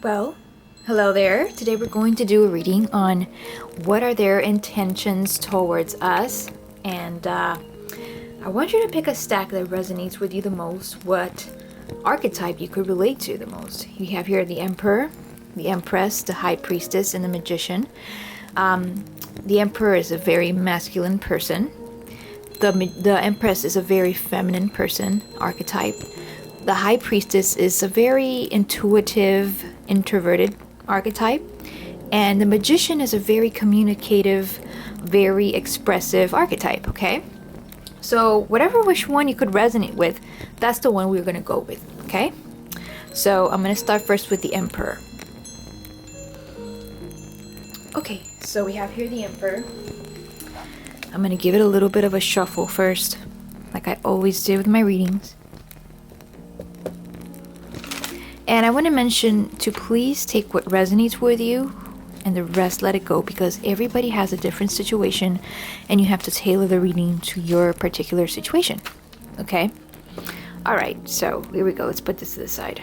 Well, hello there. Today we're going to do a reading on what are their intentions towards us. And I want you to pick a stack that resonates with you the most, what archetype you could relate to the most. You have here the Emperor, the Empress, the High Priestess, and the Magician. The Emperor is a very masculine person. The Empress is a very feminine person, archetype. The High Priestess is a very intuitive, introverted archetype. And the Magician is a very communicative, very expressive archetype, okay? So which one you could resonate with, that's the one we're going to go with, okay? So I'm going to start first with the Emperor. Okay, so we have here the Emperor. I'm going to give it a little bit of a shuffle first, like I always do with my readings. And I want to mention to please take what resonates with you and the rest let it go, because everybody has a different situation and you have to tailor the reading to your particular situation. Okay? Alright, so here we go. Let's put this to the side.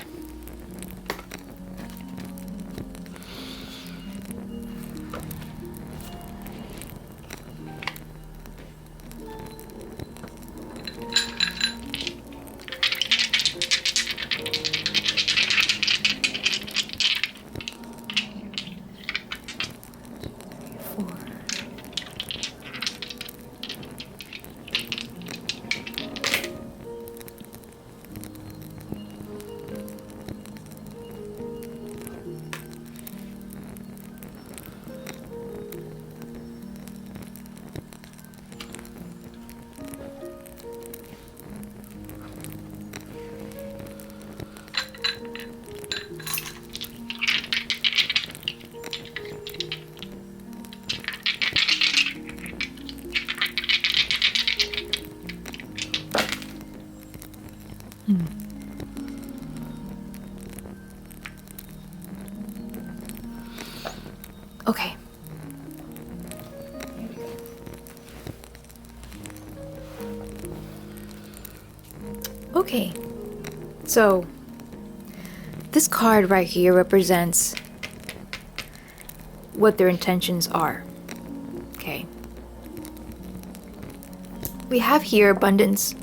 Okay. Okay. So this card right here represents what their intentions are. Okay. We have here abundance,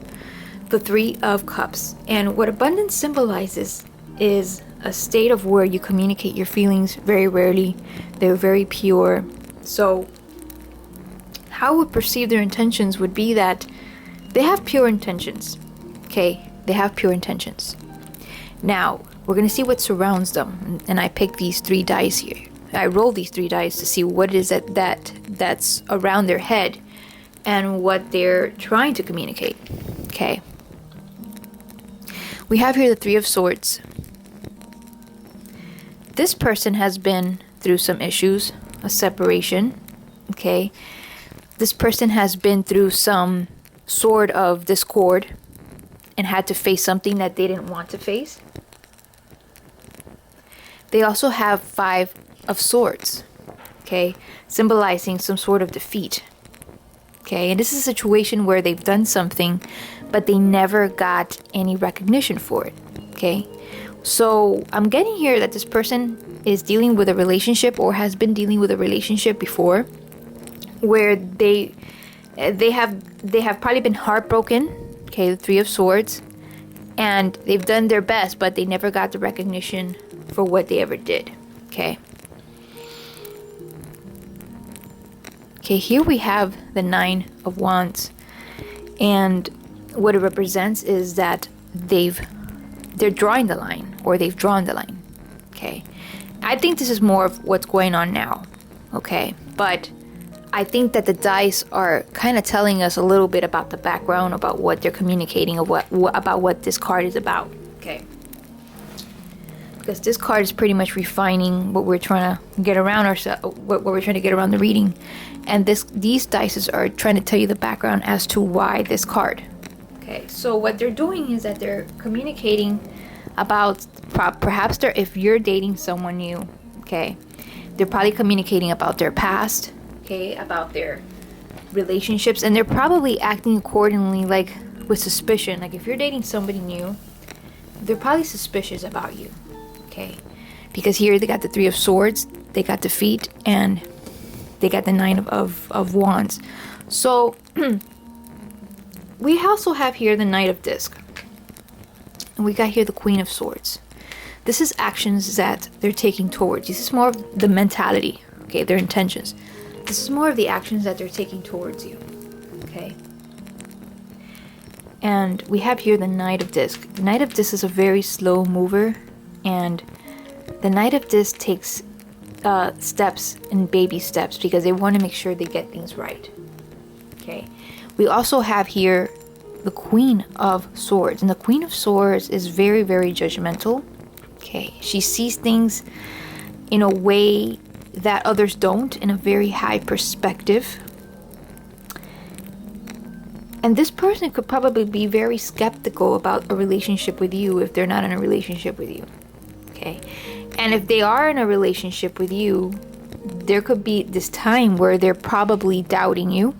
the Three of Cups. And what abundance symbolizes is a state of where you communicate your feelings very rarely. They're very pure. So how we perceive their intentions would be that they have pure intentions. Okay, they have pure intentions. Now we're going to see what surrounds them, and I picked these three dice here. I rolled these three dice to see what it is that's around their head and what they're trying to communicate. Okay, we have here the Three of Swords. This person has been through some issues, a separation, okay? This person has been through some sort of discord and had to face something that they didn't want to face. They also have Five of Swords, okay? Symbolizing some sort of defeat, okay? And this is a situation where they've done something, but they never got any recognition for it, okay? So I'm getting here that this person is dealing with a relationship or has been dealing with a relationship before, where they have probably been heartbroken. Okay, the Three of Swords, and they've done their best, but they never got the recognition for what they ever did. Okay. Okay, here we have the Nine of Wands, and what it represents is that they're drawing the line, or they've drawn the line. Okay, I think this is more of what's going on now. Okay, but I think that the dice are kind of telling us a little bit about the background, about what they're communicating, of about what this card is about. Okay, because this card is pretty much refining what we're trying to get around ourselves, what we're trying to get around the reading, and these dice are trying to tell you the background as to why this card. Okay, so what they're doing is that they're communicating about perhaps if you're dating someone new, okay, they're probably communicating about their past, okay, about their relationships, and they're probably acting accordingly, like with suspicion. Like if you're dating somebody new, they're probably suspicious about you, okay? because here they got the 3 of Swords, they got the feet, and they got the 9 of Wands. So we also have here the Knight of Disc, and we got here the Queen of Swords. This is actions that they're taking towards. This is more of the mentality, okay, their intentions. This is more of the actions that they're taking towards you, okay? And we have here the Knight of Disc. The Knight of Disc is a very slow mover, and the Knight of Disc takes steps and baby steps because they want to make sure they get things right, okay? We also have here the Queen of Swords, and the Queen of Swords is very, very judgmental. Okay, she sees things in a way that others don't, in a very high perspective. And this person could probably be very skeptical about a relationship with you if they're not in a relationship with you. Okay, and if they are in a relationship with you, there could be this time where they're probably doubting you.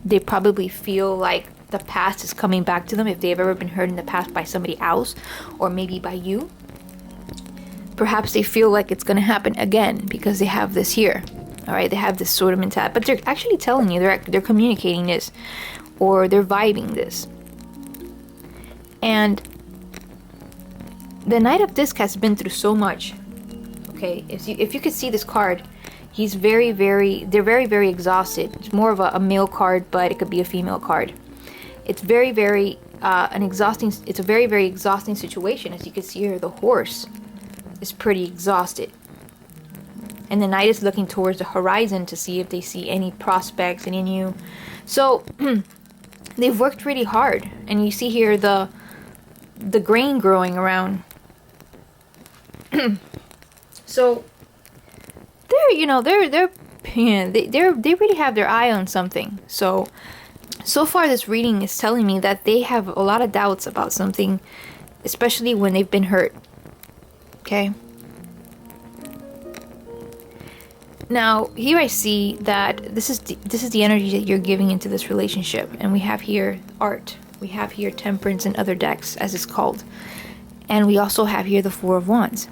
They probably feel like the past is coming back to them if they've ever been hurt in the past by somebody else, or maybe by you. Perhaps they feel like it's going to happen again because they have this here. All right, they have this sort of mentality, but they're actually telling you, they're communicating this, or they're vibing this. And the Knight of Disc has been through so much. Okay, if you could see this card, they're very, very exhausted. It's more of a male card, but it could be a female card. It's very, very it's a very, very exhausting situation. As you can see here, the horse is pretty exhausted, and the Knight is looking towards the horizon to see if they see any prospects, any new. So they've worked really hard, and you see here the grain growing around. So they really have their eye on something. So far this reading is telling me that they have a lot of doubts about something, especially when they've been hurt. Okay. Now here I see that this is the energy that you're giving into this relationship, and we have here art, we have here temperance and other decks, as it's called, and we also have here the 4 of Wands.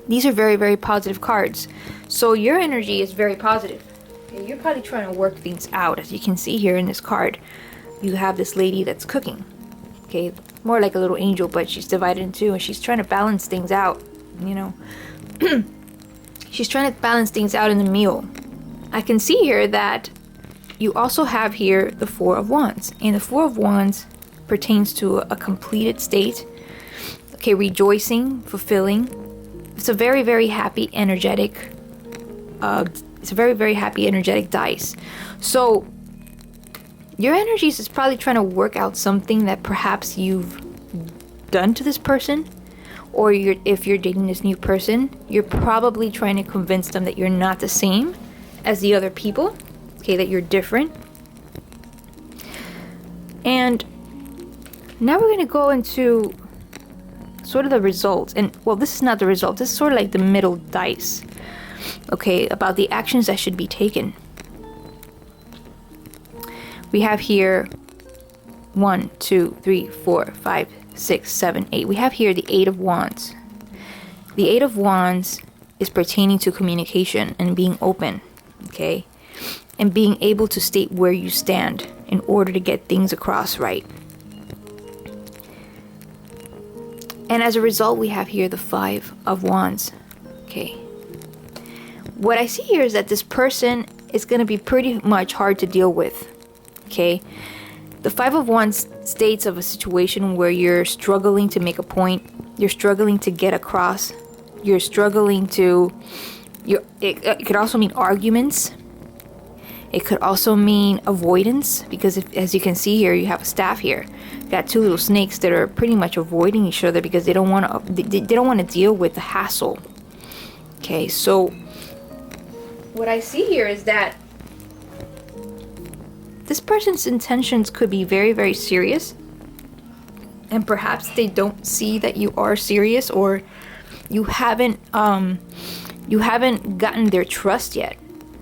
These are very, very positive cards. So your energy is very positive. Okay, you're probably trying to work things out. As you can see here in this card, you have this lady that's cooking. Okay, more like a little angel, but she's divided in two, and she's trying to balance things out, you know. She's trying to balance things out in the meal. I can see here that you also have here the 4 of Wands, and the 4 of Wands pertains to a completed state. Okay, rejoicing, fulfilling. It's a very, very happy, energetic. It's a very, very happy, energetic dice. So your energies is probably trying to work out something that perhaps you've done to this person, or if you're dating this new person, you're probably trying to convince them that you're not the same as the other people. Okay, that you're different. And now we're going to go into sort of the results. And well, this is not the result. This is sort of like the middle dice. Okay, about the actions that should be taken. We have here 1, 2, 3, 4, 5, 6, 7, 8. We have here the 8 of Wands. The 8 of Wands is pertaining to communication and being open, okay? And being able to state where you stand in order to get things across right. And as a result, we have here the 5 of Wands, okay? What I see here is that this person is going to be pretty much hard to deal with, okay? The 5 of Wands states of a situation where you're struggling to make a point, you're struggling to get across, you're struggling to, it could also mean arguments. It could also mean avoidance, because as you can see here, you have a staff here. You got 2 little snakes that are pretty much avoiding each other because they don't want to deal with the hassle. Okay, so what I see here is that this person's intentions could be very, very serious, and perhaps they don't see that you are serious, or you haven't gotten their trust yet.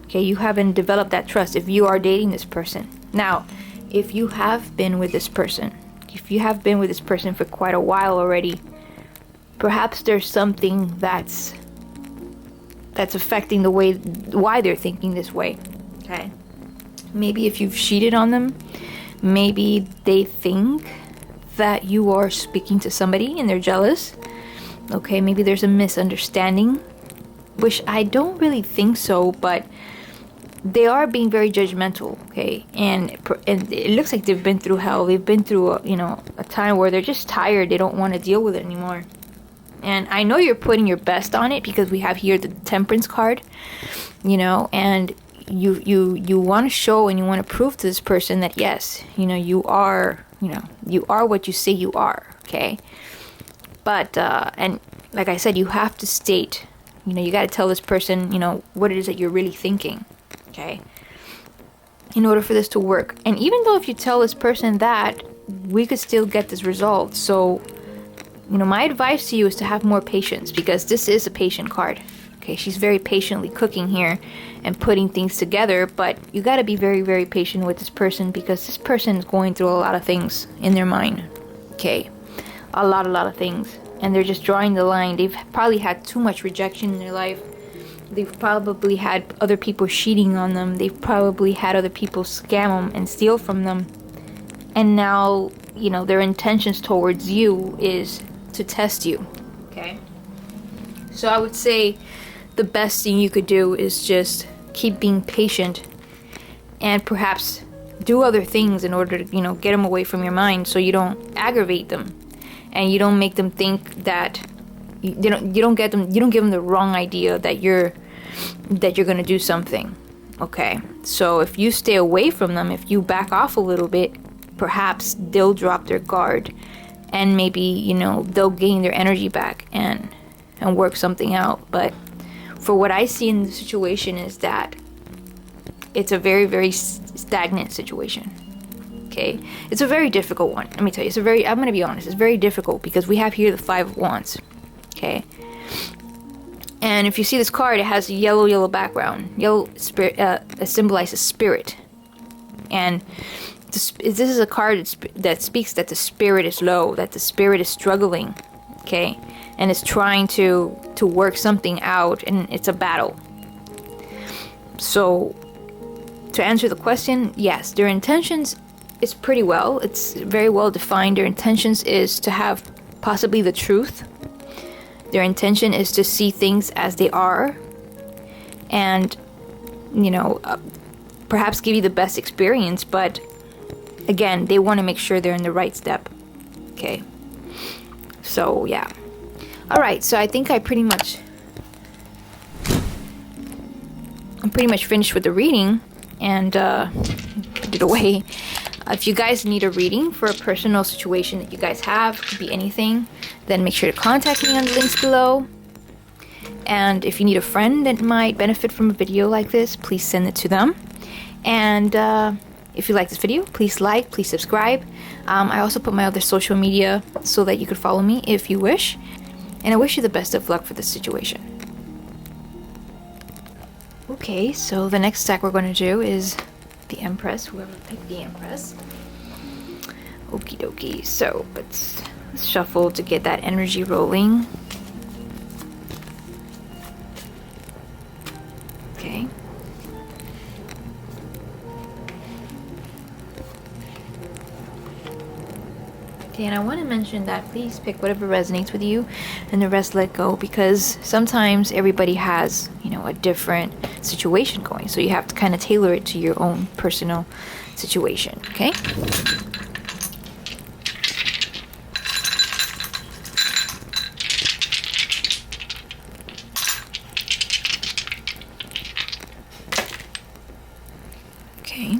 Okay, you haven't developed that trust if you are dating this person. Now, if you have been with this person for quite a while already, perhaps there's something that's affecting the way why they're thinking this way. Okay, maybe if you've cheated on them, maybe they think that you are speaking to somebody and they're jealous. Okay, maybe there's a misunderstanding, which I don't really think so, but they are being very judgmental. Okay, and it looks like they've been through hell. They've been through a time where they're just tired. They don't want to deal with it anymore. And I know you're putting your best on it, because we have here the Temperance card, and you want to show and you want to prove to this person that yes, you are what you say you are. Okay, but and like I said, you have to state, you got to tell this person, what it is that you're really thinking. Okay, in order for this to work. And even though if you tell this person that, we could still get this resolved. So my advice to you is to have more patience, because this is a patient card. Okay, she's very patiently cooking here and putting things together, but you got to be very, very patient with this person, because this person is going through a lot of things in their mind. Okay, a lot of things, and they're just drawing the line. They've probably had too much rejection in their life. They've probably had other people cheating on them. They've probably had other people scam them and steal from them. And now, their intentions towards you is to test you. Okay? So I would say the best thing you could do is just keep being patient and perhaps do other things in order to, get them away from your mind, so you don't aggravate them and you don't make them think that you don't give them the wrong idea that you're going to do something. Okay? So if you stay away from them, if you back off a little bit, perhaps they'll drop their guard, and maybe, they'll gain their energy back and work something out. But for what I see in the situation is that it's a very, very stagnant situation. Okay? It's a very difficult one. Let me tell you, I'm going to be honest, it's very difficult, because we have here the Five of Wands. Okay? And if you see this card, it has a yellow background. Yellow spirit symbolizes spirit. And this is a card that speaks that the spirit is low, that the spirit is struggling, okay, and is trying to work something out, and it's a battle. So, to answer the question, yes, their intentions is pretty well. It's very well defined. Their intentions is to have possibly the truth. Their intention is to see things as they are, and perhaps give you the best experience, but again, they want to make sure they're in the right step. Okay. So, yeah. Alright, so I think I'm pretty much finished with the reading, and put it away. If you guys need a reading for a personal situation that you guys have, could be anything, then make sure to contact me on the links below. And if you need a friend that might benefit from a video like this, please send it to them. And if you like this video, please like, please subscribe. I also put my other social media so that you could follow me if you wish. And I wish you the best of luck for this situation. Okay, so the next stack we're going to do is the Empress, whoever picked the Empress. Okie dokie, so let's shuffle to get that energy rolling. Okay. Okay, and I want to mention that please pick whatever resonates with you and the rest let go, because sometimes everybody has, a different situation going. So you have to kind of tailor it to your own personal situation, okay? Okay.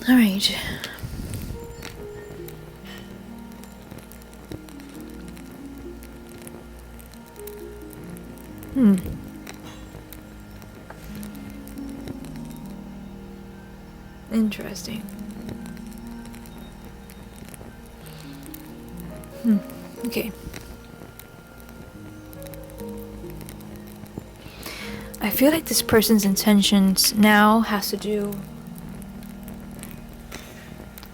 All right. Interesting. Okay. I feel like this person's intentions now has to do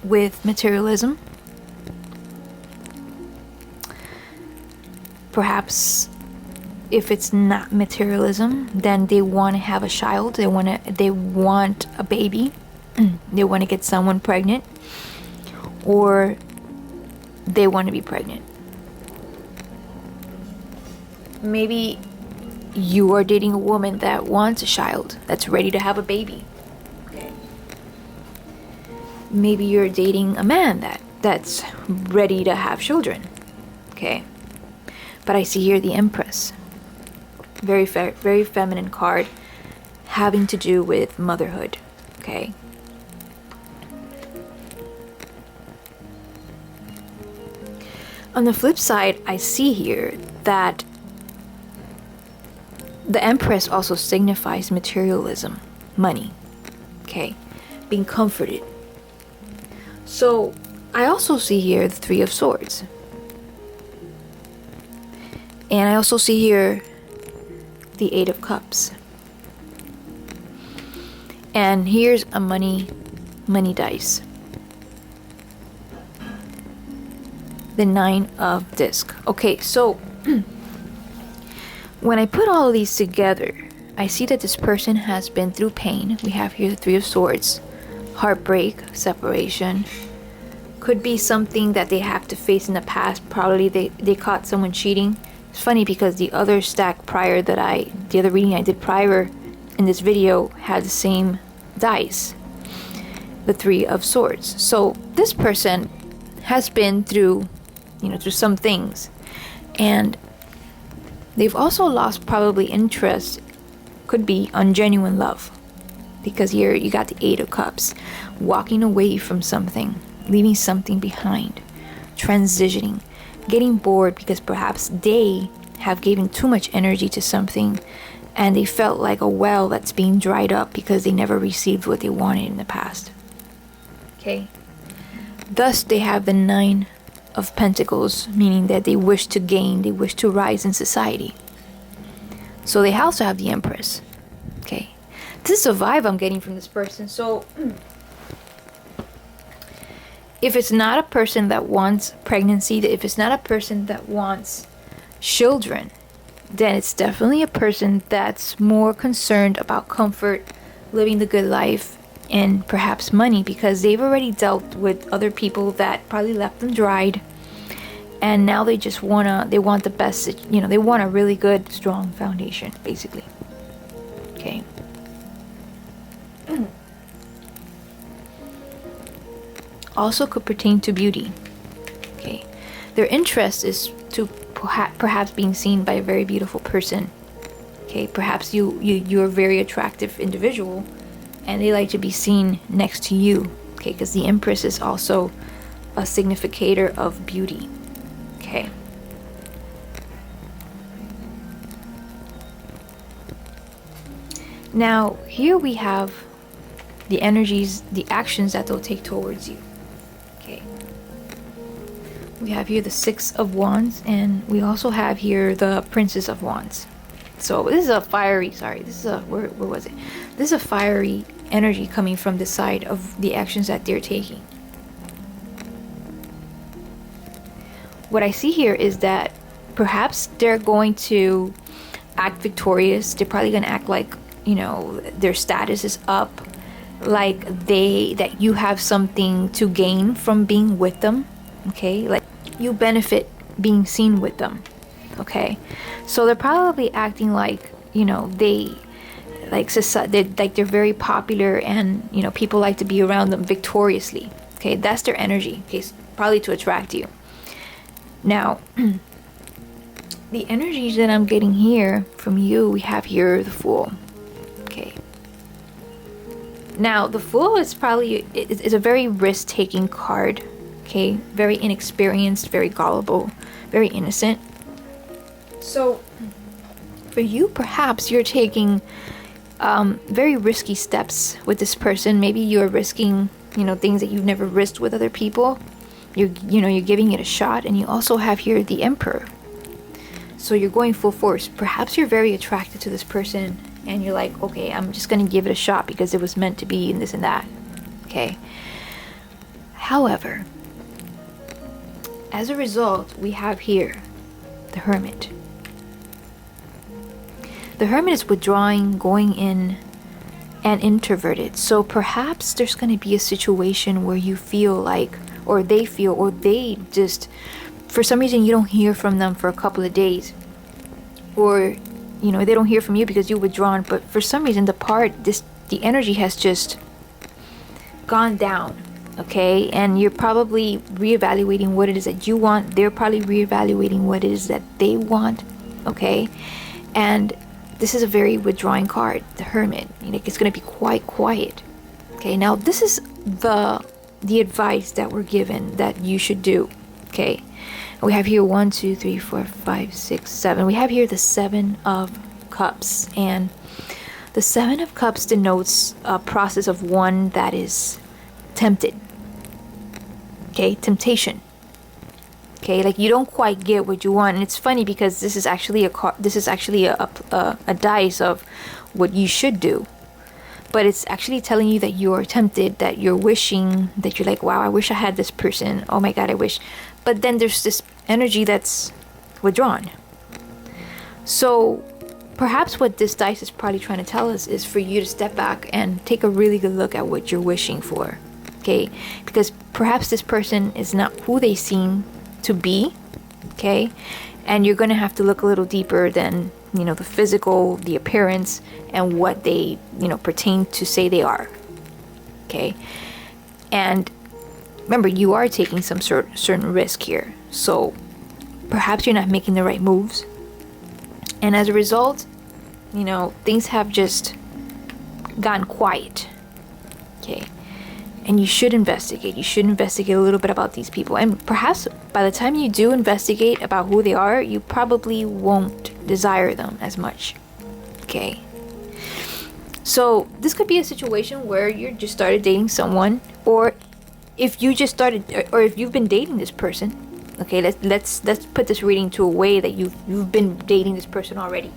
with materialism. Perhaps if it's not materialism, then they want to have a child. They want a baby. They want to get someone pregnant, or they want to be pregnant. Maybe you are dating a woman that wants a child, that's ready to have a baby. Okay. Maybe you're dating a man that's ready to have children. Okay. But I see here the Empress. Very feminine card, having to do with motherhood. Okay. On the flip side, I see here that the Empress also signifies materialism, money, okay, being comforted. So I also see here the Three of Swords. And I also see here the Eight of Cups. And here's a money dice. The Nine of Disc. Okay, so when I put all of these together, I see that this person has been through pain. We have here the Three of Swords, heartbreak, separation. Could be something that they have to face in the past. Probably they caught someone cheating. It's funny because the other stack prior the other reading I did prior in this video had the same dice, the Three of Swords. So this person has been through some things, and they've also lost probably interest, could be on genuine love, because here you got the Eight of Cups, walking away from something, leaving something behind, transitioning, getting bored because perhaps they have given too much energy to something and they felt like a well that's being dried up because they never received what they wanted in the past. Okay. Thus they have the Nine of Pentacles, meaning that they wish to gain, they wish to rise in society. So they also have the Empress. Okay. This is a vibe I'm getting from this person. So if it's not a person that wants pregnancy, if it's not a person that wants children, then it's definitely a person that's more concerned about comfort, living the good life, and perhaps money, because they've already dealt with other people that probably left them dried, and now they just want the best, they want a really good strong foundation, basically. Okay. Also could pertain to beauty. Okay. Their interest is to perhaps being seen by a very beautiful person. Okay. Perhaps you're a very attractive individual and they like to be seen next to you. Okay. Because the Empress is also a significator of beauty. Okay. Now here we have the energies, the actions that they'll take towards you. Okay. We have here the Six of Wands, and we also have here the Princess of Wands. So this is a fiery, where was it? This is a fiery energy coming from the side of the actions that they're taking. What I see here is that perhaps they're going to act victorious. They're probably going to act like, their status is up, like that you have something to gain from being with them. Okay, like you benefit being seen with them. Okay, so they're probably acting like they're very popular, and people like to be around them victoriously. Okay, that's their energy. Okay, probably to attract you. Now the energies that I'm getting here from you, we have here the Fool. Okay, now the Fool is probably is a very risk-taking card. Okay, very inexperienced, very gullible, very innocent. So For you, perhaps you're taking very risky steps with this person. Maybe you're risking, things that you've never risked with other people. You're giving it a shot. And you also have here the Emperor. So you're going full force. Perhaps you're very attracted to this person and you're like, okay, I'm just going to give it a shot because it was meant to be and this and that. Okay. However, as a result, we have here the Hermit. The Hermit is withdrawing, going in, and introverted. So perhaps there's going to be a situation where you feel like, or they just, for some reason you don't hear from them for a couple of days. Or, they don't hear from you because you're withdrawn. But for some reason the energy has just gone down. Okay, and you're probably reevaluating what it is that you want. They're probably reevaluating what it is that they want. Okay, and this is a very withdrawing card, the Hermit. It's going to be quite quiet. Okay, now this is the advice that we're given that you should do. Okay, we have here 1, 2, 3, 4, 5, 6, 7. We have here the 7 of Cups, and the 7 of Cups denotes a process of one that is tempted. Okay, temptation. Okay, like you don't quite get what you want, and it's funny because this is actually a dice of what you should do, but it's actually telling you that you're tempted, that you're wishing, that you're like, wow, I wish I had this person. Oh my God, I wish. But then there's this energy that's withdrawn. So perhaps what this dice is probably trying to tell us is for you to step back and take a really good look at what you're wishing for. Okay, because perhaps this person is not who they seem to be. Okay, and you're going to have to look a little deeper than the physical, the appearance, and what they pertain to say they are. Okay, and remember, you are taking some certain risk here, so perhaps you're not making the right moves, and as a result, things have just gone quiet. Okay. And you should investigate. You should investigate a little bit about these people. And perhaps by the time you do investigate about who they are, you probably won't desire them as much. Okay. So this could be a situation where you just started dating someone, or if you just started, or if you've been dating this person. Okay, let's put this reading to a way that you've been dating this person already.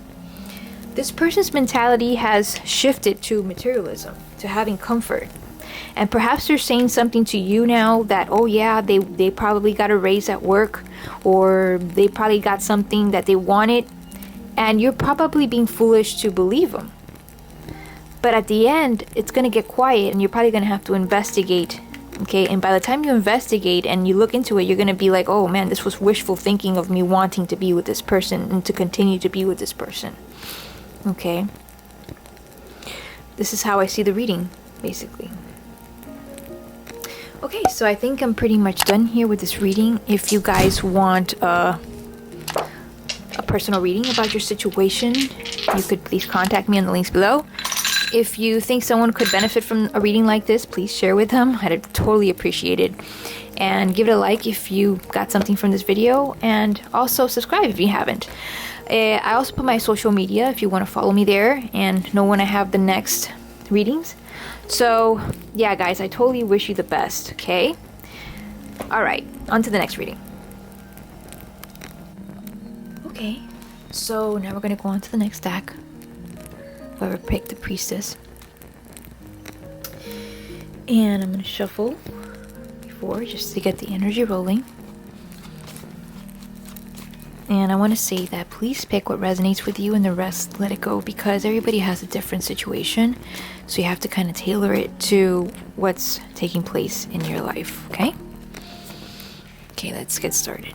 This person's mentality has shifted to materialism, to having comfort. And perhaps they're saying something to you now that, oh yeah, they probably got a raise at work, or they probably got something that they wanted, and you're probably being foolish to believe them. But at the end, it's going to get quiet and you're probably going to have to investigate. Okay, and by the time you investigate and you look into it, you're going to be like, oh man, this was wishful thinking of me wanting to be with this person and to continue to be with this person. Okay, this is how I see the reading, basically. Okay, so I think I'm pretty much done here with this reading. If you guys want a personal reading about your situation, you could please contact me on the links below. If you think someone could benefit from a reading like this, please share with them. I'd totally appreciate it. And give it a like if you got something from this video. And also subscribe if you haven't. I also put my social media if you want to follow me there and know when I have the next readings. So, yeah, guys, I totally wish you the best, okay? Alright, on to the next reading. Okay, so now we're going to go on to the next stack. Whoever picked the Priestess. And I'm going to shuffle before, just to get the energy rolling. And I want to say that please pick what resonates with you and the rest let it go, because everybody has a different situation. So you have to kind of tailor it to what's taking place in your life, okay? Okay, let's get started.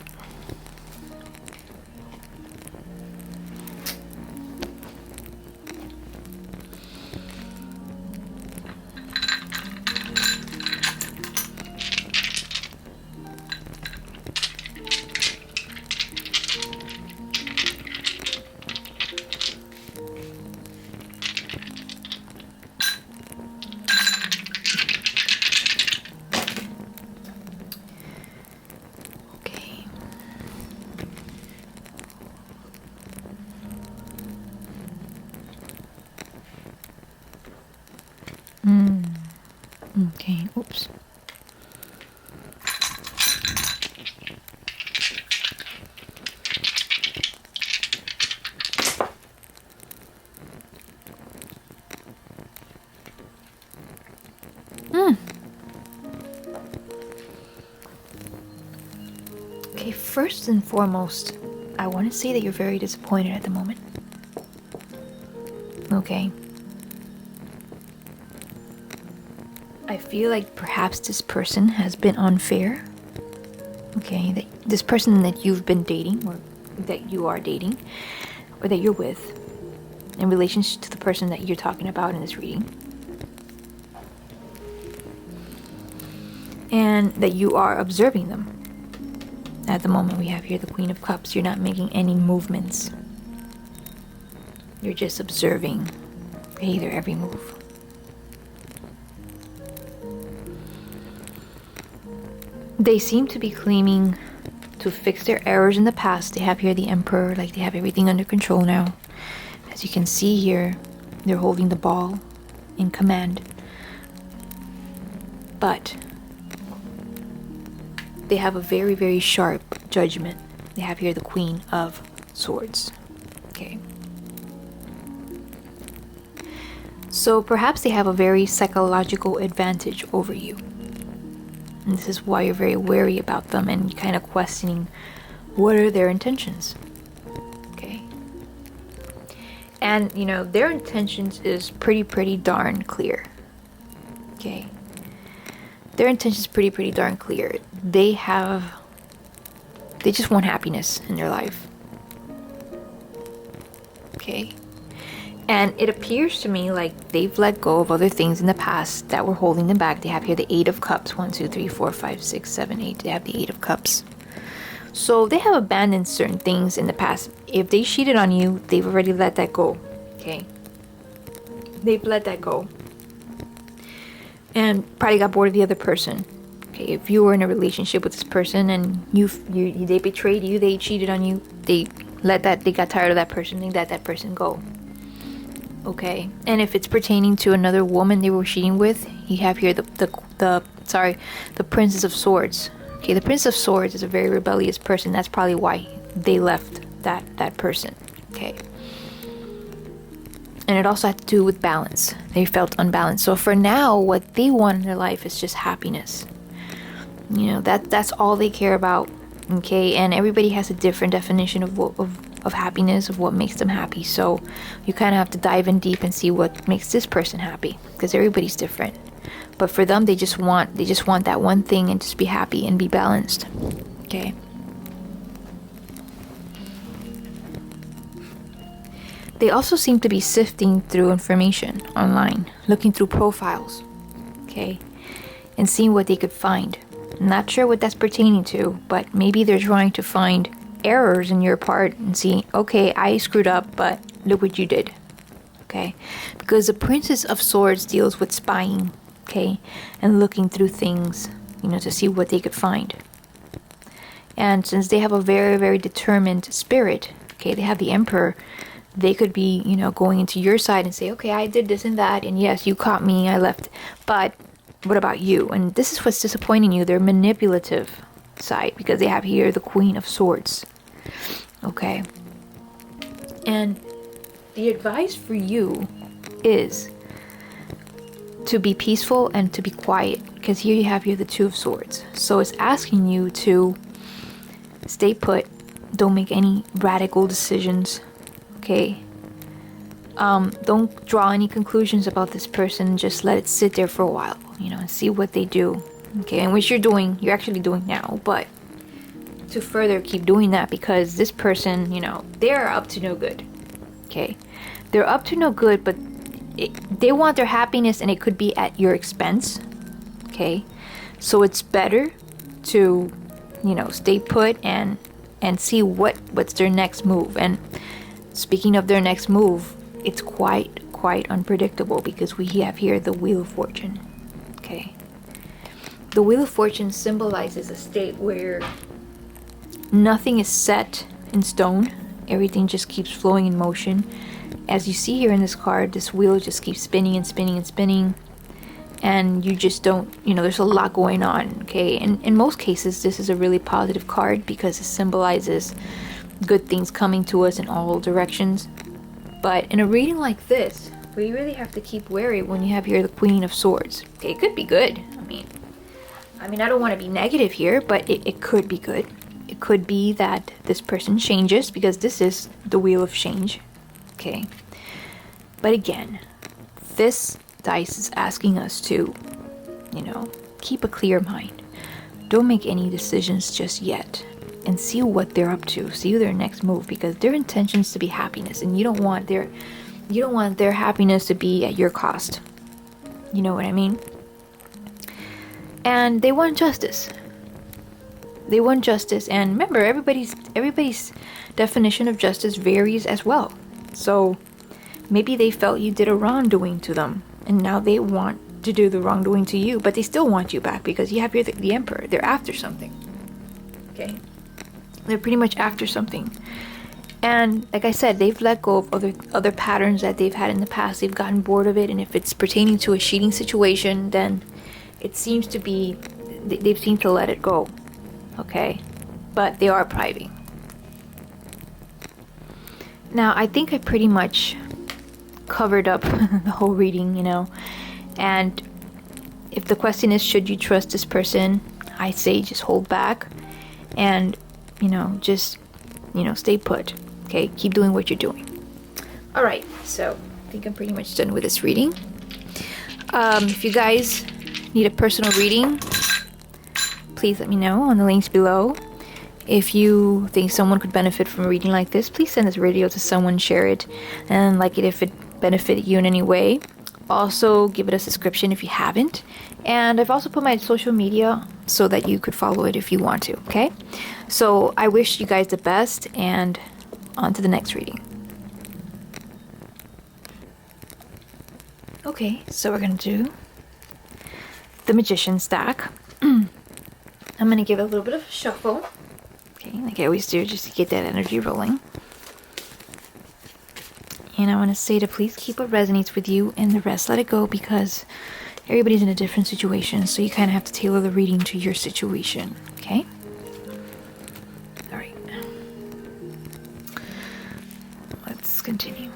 Okay, oops. Okay, first and foremost, I want to say that you're very disappointed at the moment. Okay. I feel like perhaps this person has been unfair. Okay, that this person that you've been dating, or that you are dating, or that you're with, in relation to the person that you're talking about in this reading, and that you are observing them. At the moment, we have here the Queen of Cups. You're not making any movements. You're just observing, okay, their every move. They seem to be claiming to fix their errors in the past. They have here the Emperor, like they have everything under control now. As you can see here, they're holding the ball in command. But they have a very, very sharp judgment. They have here the Queen of Swords. Okay. So perhaps they have a very psychological advantage over you. And this is why you're very wary about them and kind of questioning what are their intentions. Okay. And, you know, their intentions is pretty darn clear. Okay. Their intention is pretty darn clear. They just want happiness in their life. Okay. And it appears to me like they've let go of other things in the past that were holding them back. They have here the Eight of Cups. 1, 2, 3, 4, 5, 6, 7, 8. They have the Eight of Cups. So they have abandoned certain things in the past. If they cheated on you, they've already let that go. Okay. They've let that go. And probably got bored of the other person. Okay, if you were in a relationship with this person and they betrayed you, they cheated on you, they got tired of that person, they let that person go. Okay, and if it's pertaining to another woman they were cheating with, you have here the Princess of Swords. Okay, the Prince of Swords is a very rebellious person. That's probably why they left that person. Okay. And it also had to do with balance. They felt unbalanced. So for now, what they want in their life is just happiness. You know, that's all they care about. Okay, and everybody has a different definition of happiness, of what makes them happy. So you kind of have to dive in deep and see what makes this person happy, because everybody's different. But for them, they just want that one thing and just be happy and be balanced. Okay. They also seem to be sifting through information online, looking through profiles, okay, and seeing what they could find. I'm not sure what that's pertaining to, but maybe they're trying to find errors in your part and see, okay, I screwed up, but look what you did, okay? Because the Princess of Swords deals with spying, okay, and looking through things, you know, to see what they could find. And since they have a very, very determined spirit, okay, they have the Emperor, they could be, you know, going into your side and say, okay, I did this and that, and yes, you caught me, I left, but what about you? And this is what's disappointing you, their manipulative side, because they have here the Queen of Swords. Okay. And the advice for you is to be peaceful and to be quiet, because here you have here the Two of Swords. So it's asking you to stay put, don't make any radical decisions. Okay. Don't draw any conclusions about this person. Just let it sit there for a while, you know, and see what they do. Okay, and which you're actually doing now, but to further keep doing that, because this person, you know, they're up to no good. Okay, they're up to no good, but they want their happiness, and it could be at your expense. Okay, so it's better to, you know, stay put and see what's their next move. And speaking of their next move, it's quite unpredictable, because we have here the Wheel of Fortune. Okay. The Wheel of Fortune symbolizes a state where nothing is set in stone. Everything just keeps flowing in motion. As you see here in this card, this wheel just keeps spinning and spinning and spinning. and you just don't, there's a lot going on, okay? And in most cases, this is a really positive card because it symbolizes good things coming to us in all directions. But in a reading like this, we really have to keep wary when you have here the Queen of Swords. Okay, it could be good. I mean, I don't want to be negative here, but it could be good. It could be that this person changes, because this is the Wheel of Change, okay? But again, this dice is asking us to, keep a clear mind. Don't make any decisions just yet, and see what they're up to. See their next move, because their intentions to be happiness, and you don't want their happiness to be at your cost. You know what I mean? And they want justice. They want justice, and remember, everybody's definition of justice varies as well. So maybe they felt you did a wrongdoing to them, and now they want to do the wrongdoing to you, but they still want you back because you have the Emperor. They're after something. Okay? They're pretty much after something. And like I said, they've let go of other patterns that they've had in the past. They've gotten bored of it, and if it's pertaining to a cheating situation, then it seems to be, they've seemed to let it go. Okay? But they are priving. Now, I think I pretty much covered up the whole reading, and if the question is, should you trust this person, I say just hold back and just stay put. Okay, keep doing what you're doing. All right, so I think I'm pretty much done with this reading. If you guys need a personal reading, please let me know on the links below. If you think someone could benefit from a reading like this, please send this video to someone, share it, and like it if it benefited you in any way. Also, give it a subscription if you haven't. And I've also put my social media so that you could follow it if you want to, okay? So I wish you guys the best, and on to the next reading. Okay, so we're going to do the Magician stack. I'm going to give it a little bit of a shuffle. Okay, like I always do, just to get that energy rolling. And I want to say to please keep what resonates with you, and the rest let it go, because everybody's in a different situation, so you kind of have to tailor the reading to your situation, okay? All right. Let's continue.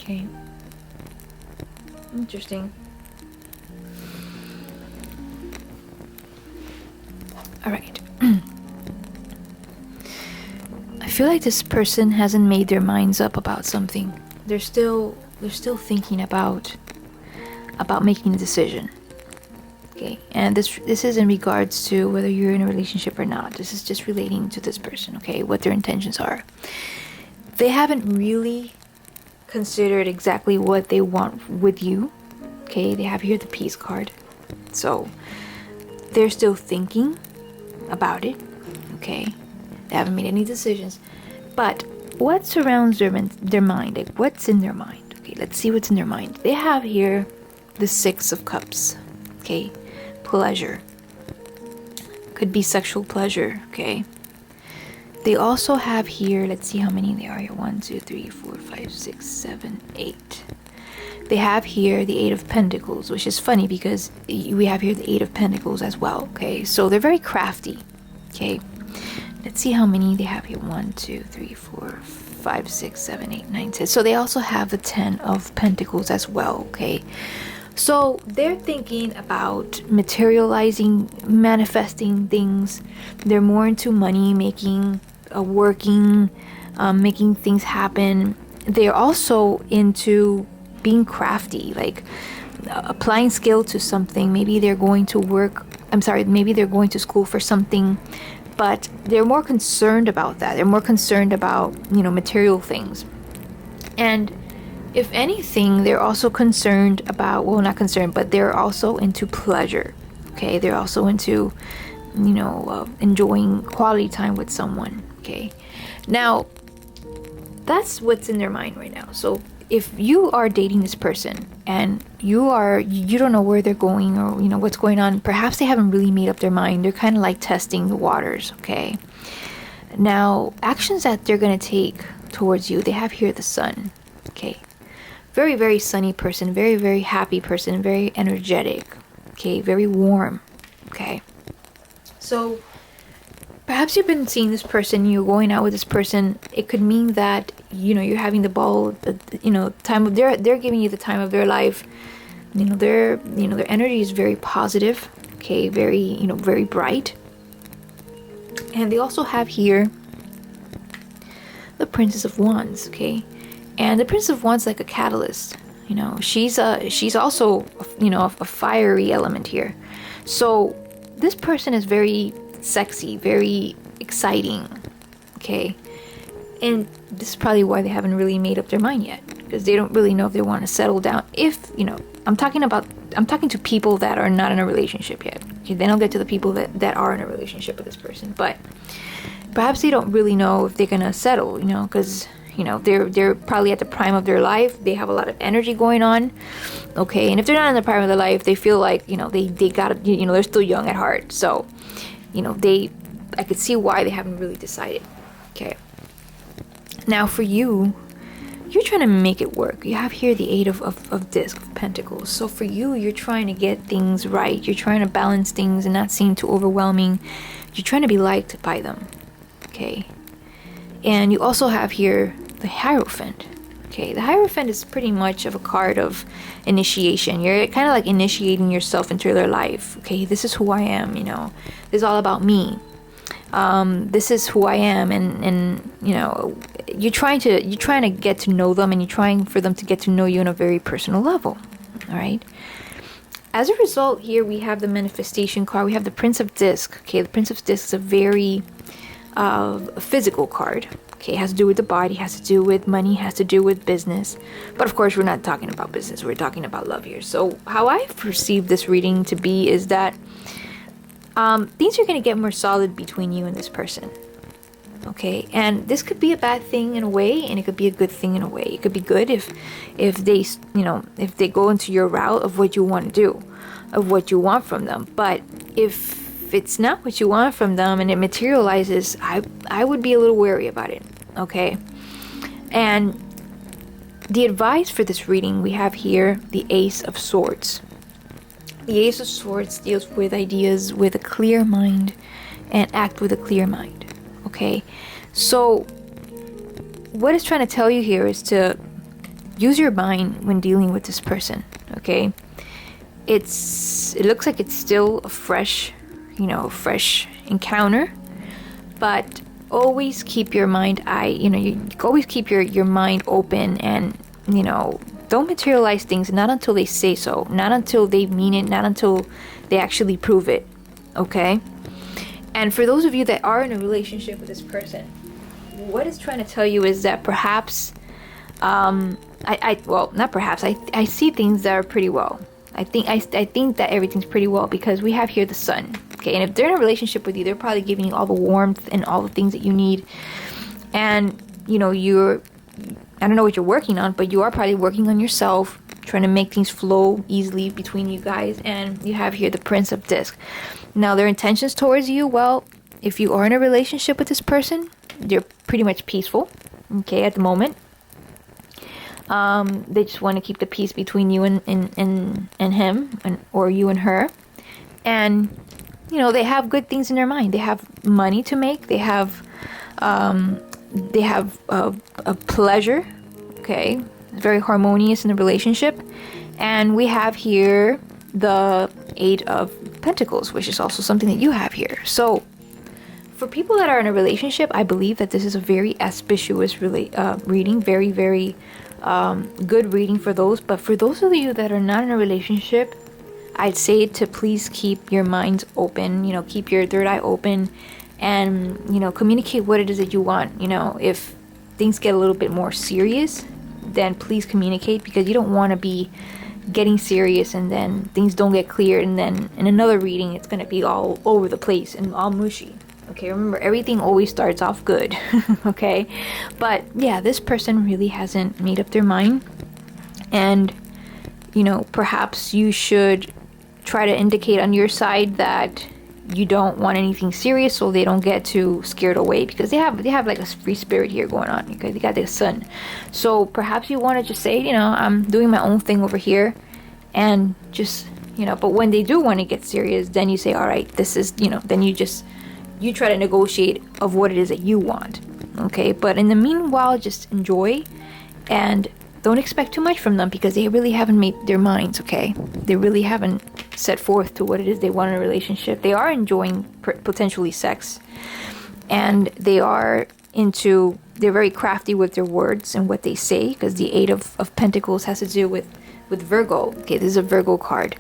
Okay. Interesting. All right. I feel like this person hasn't made their minds up about something. They're still thinking about making a decision. Okay, and this is in regards to whether you're in a relationship or not. This is just relating to this person, okay, what their intentions are. They haven't really considered exactly what they want with you. Okay, they have here the Peace card. So they're still thinking about it. Okay, they haven't made any decisions. But what surrounds their mind? Like, what's in their mind? Okay, let's see what's in their mind. They have here the Six of Cups. Okay, pleasure. Could be sexual pleasure. Okay. They also have here, let's see how many there are here. 1, 2, 3, 4, 5, 6, 7, 8. They have here the Eight of Pentacles, which is funny because we have here the Eight of Pentacles as well. Okay, so they're very crafty. Okay, let's see how many they have here. 1, 2, 3, 4, 5, 6, 7, 8, 9, 10. So they also have the 10 of Pentacles as well. Okay, So they're thinking about materializing, manifesting things. They're more into money making, working, making things happen. They're also into being crafty, like applying skill to something. Maybe they're going to maybe they're going to school for something, but they're more concerned about that. They're more concerned about, material things. And if anything, they're also concerned about, well, not concerned, but they're also into pleasure. Okay, they're also into, enjoying quality time with someone. Okay, now that's what's in their mind right now. So if you are dating this person and you don't know where they're going or what's going on, perhaps they haven't really made up their mind. They're kind of like testing the waters. Okay, now actions that they're going to take towards you, they have here the sun. Okay, very, very sunny person, very, very happy person, very energetic. Okay, very warm. Okay, so perhaps you've been seeing this person, you're going out with this person. It could mean that, you're having the time of they're giving you the time of their life. Their energy is very positive. Okay, very, very bright. And they also have here the Princess of Wands. Okay, and the Princess of Wands, like a catalyst. She's also, a fiery element here. So this person is very sexy, very exciting. Okay, and this is probably why they haven't really made up their mind yet, because they don't really know if they want to settle down. If I'm talking to people that are not in a relationship yet. Okay, then I'll get to the people that are in a relationship with this person, but perhaps they don't really know if they're gonna settle, because they're probably at the prime of their life. They have a lot of energy going on. Okay, and if they're not in the prime of their life, they feel like they gotta, they're still young at heart. So I could see why they haven't really decided. Okay, now for you, you're trying to make it work. You have here the Eight of Disc of Pentacles. So for you, you're trying to get things right. You're trying to balance things and not seem too overwhelming. You're trying to be liked by them. Okay, and you also have here the Hierophant. Okay, the Hierophant is pretty much of a card of initiation. You're kind of like initiating yourself into their life. Okay, this is who I am. This is all about me. This is who I am, and you're trying to get to know them, and you're trying for them to get to know you on a very personal level. All right. As a result, here we have the manifestation card. We have the Prince of Disc. Okay, the Prince of Disc is a very physical card. Okay, it has to do with the body, has to do with money, has to do with business. But of course, we're not talking about business. We're talking about love here. So how I perceive this reading to be is that things are going to get more solid between you and this person. Okay, and this could be a bad thing in a way, and it could be a good thing in a way. It could be good if they go into your route of what you want to do, of what you want from them. But if it's not what you want from them and it materializes, I would be a little wary about it. Okay, and the advice for this reading, we have here the Ace of Swords. The Ace of Swords deals with ideas with a clear mind and act with a clear mind. Okay, so what it's trying to tell you here is to use your mind when dealing with this person. Okay, it looks like it's still a fresh encounter, but always keep your mind you always keep your mind open, and don't materialize things not until they say so, not until they mean it, not until they actually prove it. Okay, and for those of you that are in a relationship with this person, what it's trying to tell you is that perhaps I see things that are pretty well. I think that everything's pretty well, because we have here the Sun. Okay, and if they're in a relationship with you, they're probably giving you all the warmth and all the things that you need. And I don't know what you're working on, but you are probably working on yourself, trying to make things flow easily between you guys. And you have here the Prince of Disc. Now, their intentions towards you, well, if you are in a relationship with this person, they're pretty much peaceful. Okay, at the moment. They just want to keep the peace between you and him, or you and her. And they have good things in their mind. They have money to make. They have a pleasure. Okay, it's very harmonious in the relationship, And we have here the Eight of Pentacles, which is also something that you have here. So for people that are in a relationship, I believe that this is a very auspicious reading. Very, very good reading for those. But for those of you that are not in a relationship, I'd say to please keep your minds open, you know, keep your third eye open, and, you know, communicate what it is that you want. You know, if things get a little bit more serious, then please communicate, because you don't want to be getting serious and then things don't get cleared, and then in another reading it's going to be all over the place and all mushy. Okay, remember, everything always starts off good. Okay, but yeah, this person really hasn't made up their mind, and, you know, perhaps you should try to indicate on your side that you don't want anything serious, so they don't get too scared away, because they have like a free spirit here going on. Okay, they got the sun, so perhaps you want to just say, you know, I'm doing my own thing over here, and just, you know, but when they do want to get serious, then you say, all right, this is, you know, then you try to negotiate of what it is that you want. Okay, but in the meanwhile, just enjoy, and don't expect too much from them, because they really haven't made their minds. Okay, they really haven't set forth to what it is they want in a relationship. They are enjoying potentially sex, and they're very crafty with their words and what they say, because the Eight of Pentacles has to do with Virgo. Okay, this is a Virgo card,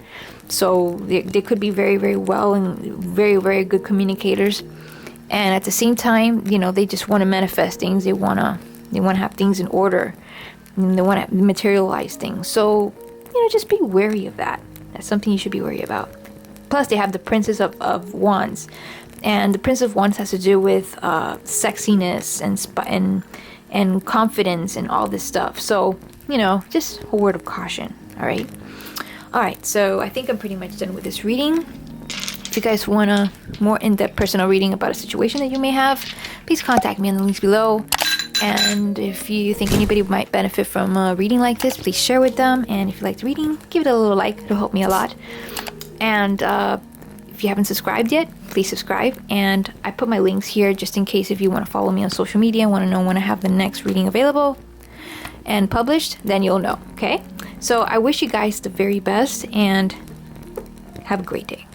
so they could be very, very well and very, very good communicators, and at the same time, you know, they just want to manifest things. They want to have things in order, and they want to materialize things. So, you know, just be wary of that. That's something you should be wary about. Plus, they have the Princess of Wands, and the Prince of Wands has to do with sexiness and confidence and all this stuff. So, you know, just a word of caution. All right. So I think I'm pretty much done with this reading. If you guys want a more in-depth personal reading about a situation that you may have, please contact me in the links below. And if you think anybody might benefit from a reading like this, please share with them. And if you liked the reading, give it a little like. It'll help me a lot. And if you haven't subscribed yet, please subscribe. And I put my links here just in case if you want to follow me on social media and want to know when I have the next reading available and published, then you'll know. Okay? So I wish you guys the very best, and have a great day.